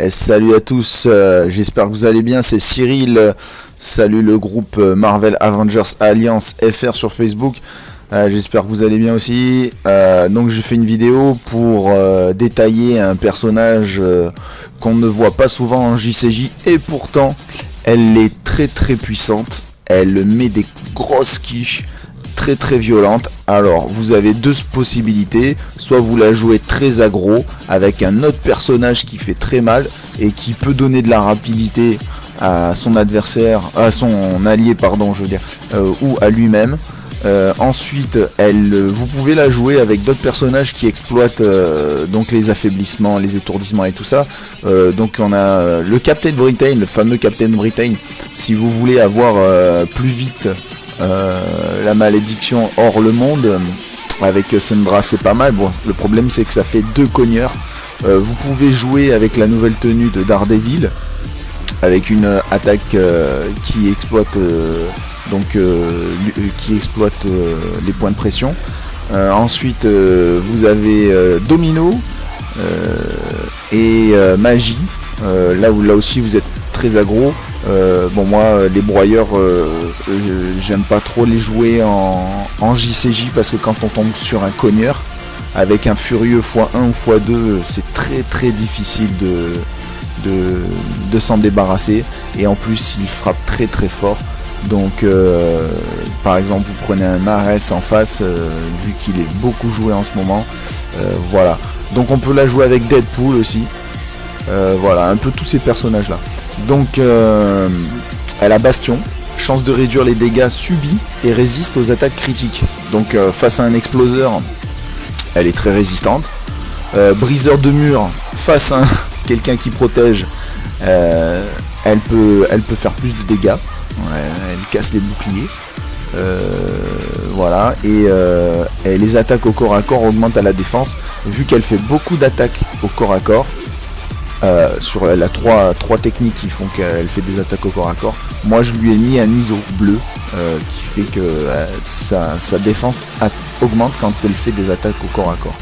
Salut à tous, j'espère que vous allez bien, c'est Cyril, salut le groupe Marvel Avengers Alliance FR sur Facebook, j'espère que vous allez bien aussi. Donc j'ai fait une vidéo pour détailler un personnage qu'on ne voit pas souvent en JCJ et pourtant elle est très très puissante, elle met des grosses quiches très violente. Alors vous avez deux possibilités, soit vous la jouez très aggro avec un autre personnage qui fait très mal et qui peut donner de la rapidité à son adversaire, à son allié pardon je veux dire, ou à lui-même. Ensuite vous pouvez la jouer avec d'autres personnages qui exploitent donc les affaiblissements, les étourdissements et tout ça. Donc on a le Captain Britain, le fameux Captain Britain. Si vous voulez avoir plus vite la malédiction hors le monde avec Sundra, c'est pas mal. Bon, le problème c'est que ça fait deux cogneurs. Vous pouvez jouer avec la nouvelle tenue de Daredevil avec une attaque qui exploite les points de pression. Ensuite vous avez Domino et Magie, là aussi vous êtes très aggro. Bon moi les broyeurs j'aime pas trop les jouer en JCJ parce que quand on tombe sur un cogneur avec un furieux x1 ou x2 c'est très difficile de s'en débarrasser, et en plus il frappe très fort. Donc par exemple vous prenez un Ares en face, vu qu'il est beaucoup joué en ce moment, voilà. Donc on peut la jouer avec Deadpool aussi, voilà, un peu tous ces personnages là. Donc elle a Bastion, chance de réduire les dégâts subis et résiste aux attaques critiques. Donc face à un exploseur, elle est très résistante. Briseur de mur, face à quelqu'un qui protège, elle peut faire plus de dégâts. Elle casse les boucliers. Voilà, et les attaques au corps à corps augmentent à la défense, vu qu'elle fait beaucoup d'attaques au corps à corps. Elle a trois techniques qui font qu'elle fait des attaques au corps à corps. Moi je lui ai mis un ISO bleu qui fait que sa défense augmente quand elle fait des attaques au corps à corps.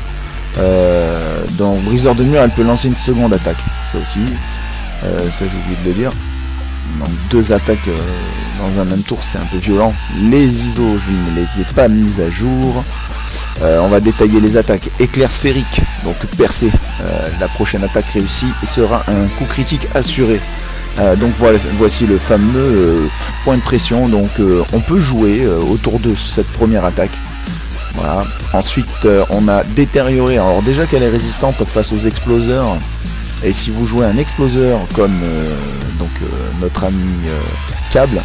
Dans Briseur de mur, elle peut lancer une seconde attaque, ça aussi, ça j'ai oublié de le dire. Donc deux attaques dans un même tour, c'est un peu violent. Les ISO je ne les ai pas mises à jour. On va détailler les attaques. Éclair sphérique, donc percé, la prochaine attaque réussie et sera un coup critique assuré. Donc voici le fameux point de pression. Donc on peut jouer autour de cette première attaque. Voilà. Ensuite on a détérioré. Alors déjà qu'elle est résistante face aux exploseurs, et si vous jouez un exploseur comme notre ami Cable,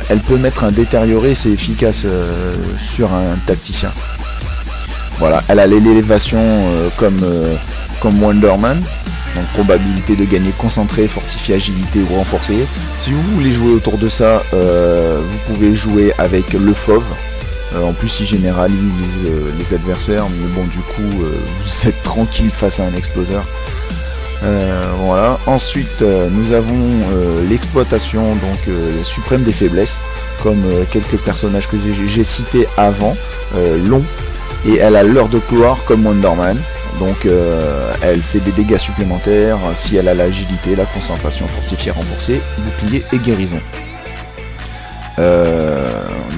elle peut mettre un détérioré, c'est efficace sur un tacticien. Voilà, elle a l'élévation comme Wonder Man, donc probabilité de gagner concentré, fortifié, agilité ou renforcé. Si vous voulez jouer autour de ça, vous pouvez jouer avec le fauve. En plus il généralise les adversaires, mais bon du coup vous êtes tranquille face à un exploseur. Voilà. Ensuite nous avons l'exploitation suprême des faiblesses, comme quelques personnages que j'ai cités avant, long, et elle a l'heure de gloire comme Wonder Man. Donc elle fait des dégâts supplémentaires si elle a l'agilité, la concentration fortifiée renforcée, bouclier et guérison.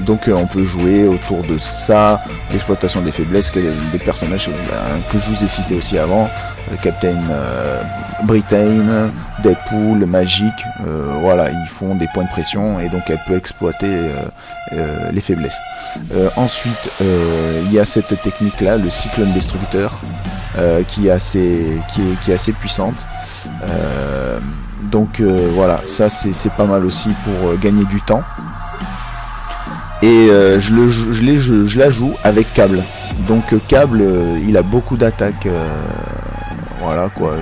Donc on peut jouer autour de ça, l'exploitation des faiblesses, des personnages que je vous ai cités aussi avant, Captain Britain, Deadpool, Magic, voilà, ils font des points de pression et donc elle peut exploiter les faiblesses. Ensuite il y a cette technique là, le cyclone destructeur, qui est assez puissante. Donc voilà, ça c'est pas mal aussi pour gagner du temps. Et je la joue avec Cable. Donc Cable, il a beaucoup d'attaques, voilà quoi,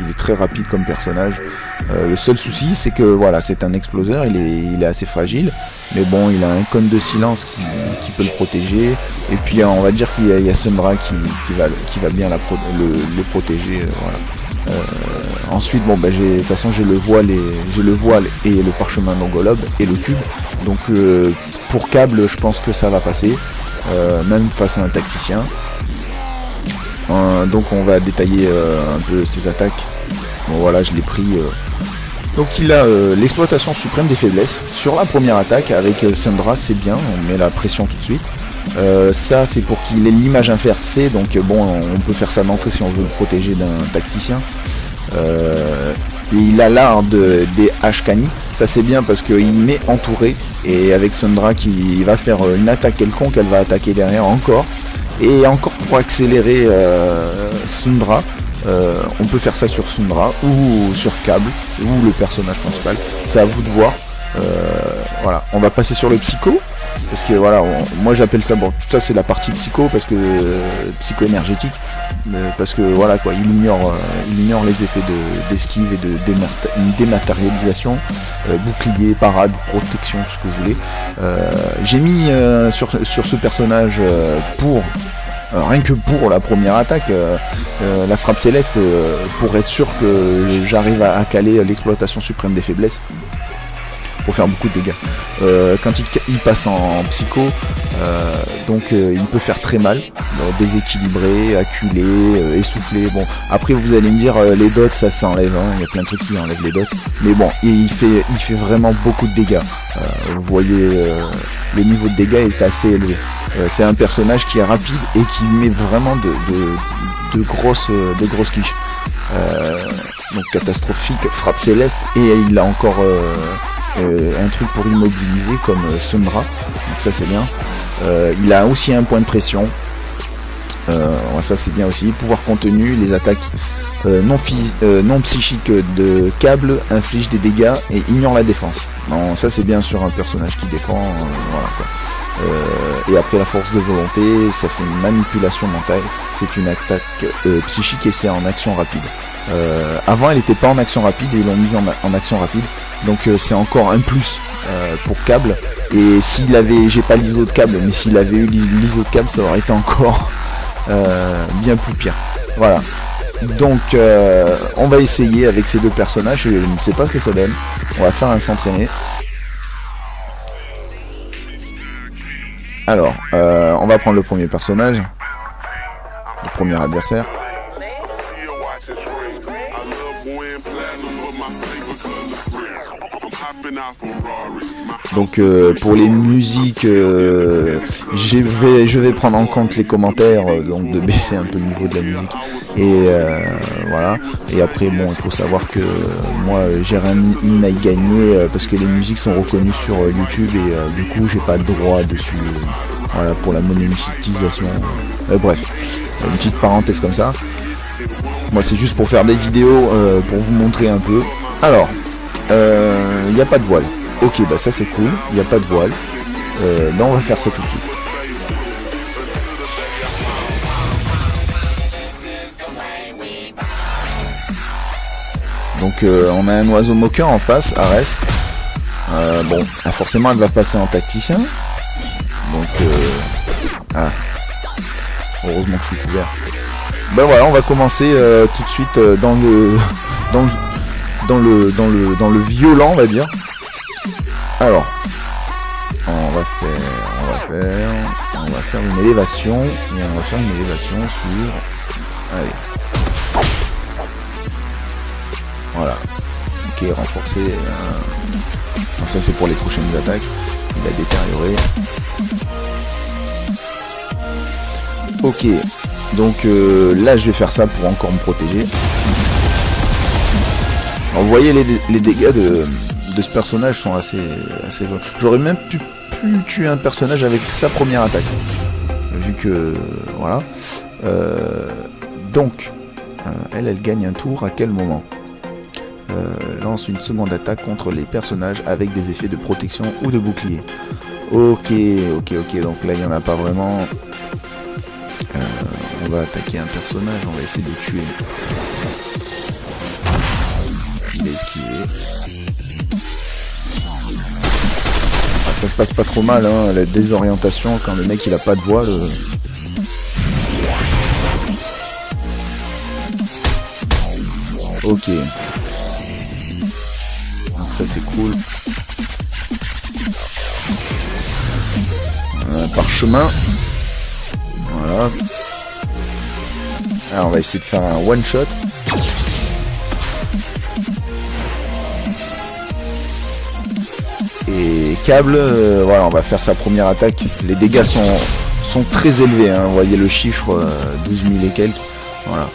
il est très rapide comme personnage. Le seul souci c'est que voilà, c'est un exploseur, il est assez fragile, mais bon, il a un cône de silence qui peut le protéger, et puis on va dire qu'il y a Sundra qui va bien le protéger, voilà. Ensuite bon bah de toute façon j'ai le voile et le parchemin mongolobe et le cube, donc pour Cable je pense que ça va passer, même face à un tacticien. Donc on va détailler un peu ses attaques. Bon voilà, je l'ai pris. Donc il a l'exploitation suprême des faiblesses sur la première attaque avec Syndra, c'est bien, on met la pression tout de suite. Ça c'est pour qu'il ait l'image inversée, donc bon on peut faire ça d'entrée si on veut le protéger d'un tacticien. Et il a l'art des Ashkani, ça c'est bien parce qu'il met entouré, et avec Syndra qui va faire une attaque quelconque, elle va attaquer derrière encore. Et encore pour accélérer Syndra, on peut faire ça sur Syndra ou sur Cable ou le personnage principal, c'est à vous de voir. Voilà, on va passer sur le psycho parce que voilà, moi j'appelle ça, bon, tout ça c'est la partie psycho parce que psycho énergétique, parce que voilà quoi, il ignore les effets d'esquive et de dématérialisation, bouclier, parade, protection, tout ce que vous voulez. J'ai mis sur ce personnage pour rien que pour la première attaque, la frappe céleste, pour être sûr que j'arrive à caler l'exploitation suprême des faiblesses pour faire beaucoup de dégâts. Quand il passe en psycho, donc il peut faire très mal, déséquilibré, acculé, essoufflé. Bon, après vous allez me dire les dots ça s'enlève, hein, il y a plein de trucs qui enlèvent les dots, mais bon, il fait vraiment beaucoup de dégâts. Vous voyez, le niveau de dégâts est assez élevé. C'est un personnage qui est rapide et qui met vraiment de grosses quiches. Donc catastrophique, frappe céleste, et il a encore un truc pour immobiliser comme Syndra, donc ça c'est bien. Il a aussi un point de pression, ça c'est bien aussi. Pouvoir contenu, les attaques non psychiques de Cable infligent des dégâts et ignore la défense. Non, ça c'est bien sur un personnage qui défend, voilà quoi. Et après la force de volonté, ça fait une manipulation mentale, c'est une attaque psychique et c'est en action rapide. Avant elle n'était pas en action rapide et ils l'ont mise en action rapide, donc c'est encore un plus pour Cable. Et s'il avait, j'ai pas l'ISO de Cable, mais s'il avait eu l'ISO de Cable, ça aurait été encore bien plus pire. Voilà. Donc on va essayer avec ces deux personnages, je ne sais pas ce que ça donne. On va faire un s'entraîner. Alors, on va prendre le premier personnage, le premier adversaire. Donc pour les musiques, je vais prendre en compte les commentaires, donc de baisser un peu le niveau de la musique. Et voilà. Et après bon, il faut savoir que moi j'ai rien à y gagner parce que les musiques sont reconnues sur YouTube et du coup j'ai pas de droit dessus. Voilà, pour la monétisation. Bref, une petite parenthèse comme ça. Moi c'est juste pour faire des vidéos pour vous montrer un peu. Alors, il n'y a pas de voile. Ok, bah ça c'est cool, il n'y a pas de voile. Là on va faire ça tout de suite. Donc on a un oiseau moqueur en face, Ares. Bon, forcément elle va passer en tacticien. Donc heureusement que je suis couvert. Ben voilà, on va commencer tout de suite dans le violent, on va dire. Alors, on va faire une élévation, et on va faire une élévation sur, allez, voilà, ok, renforcé, donc ça c'est pour les prochaines attaques, il a détérioré, ok, donc là je vais faire ça pour encore me protéger. Alors, vous voyez les dégâts de ce personnage sont assez j'aurais même pu tuer un personnage avec sa première attaque vu que voilà. Donc elle gagne un tour à quel moment? Lance une seconde attaque contre les personnages avec des effets de protection ou de bouclier. Ok, donc là il n'y en a pas vraiment. On va attaquer un personnage, on va essayer de le tuer. Il est esquivé. Ça se passe pas trop mal, hein, la désorientation quand le mec il a pas de voile. Ok. Donc ça c'est cool. Parchemin. Voilà. Alors on va essayer de faire un one shot. câbles. Voilà, on va faire sa première attaque. Les dégâts sont très élevés, hein. Vous voyez le chiffre, 12 000 et quelques. Voilà.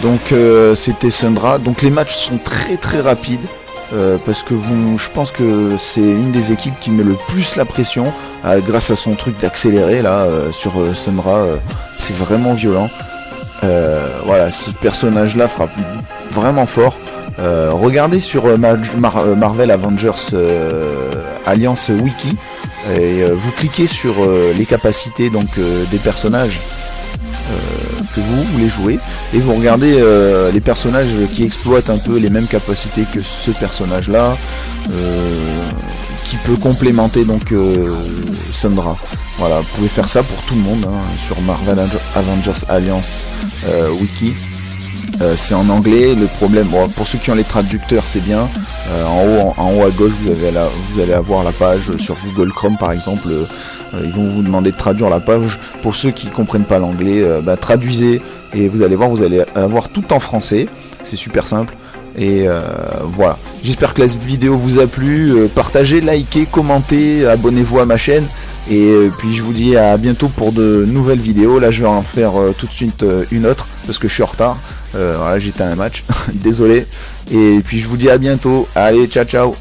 Donc c'était Syndra. Donc les matchs sont très très rapides. Parce que je pense que c'est une des équipes qui met le plus la pression grâce à son truc d'accélérer là sur Syndra. C'est vraiment violent. Voilà, ce personnage là frappe vraiment fort. Regardez sur Marvel Avengers Alliance Wiki et vous cliquez sur les capacités donc des personnages que vous voulez jouer et vous regardez les personnages qui exploitent un peu les mêmes capacités que ce personnage là qui peut complémenter donc Syndra. Voilà, vous pouvez faire ça pour tout le monde hein, sur Marvel Avengers Alliance Wiki. C'est en anglais, le problème, bon, pour ceux qui ont les traducteurs c'est bien, en haut à gauche vous allez avoir la page sur Google Chrome par exemple, ils vont vous demander de traduire la page. Pour ceux qui comprennent pas l'anglais, traduisez et vous allez voir, vous allez avoir tout en français, c'est super simple. Et voilà, j'espère que la vidéo vous a plu, partagez, likez, commentez, abonnez-vous à ma chaîne. Et puis je vous dis à bientôt pour de nouvelles vidéos. Là je vais en faire tout de suite une autre parce que je suis en retard. Voilà, j'étais à un match, désolé. Et puis je vous dis à bientôt. Allez, ciao ciao.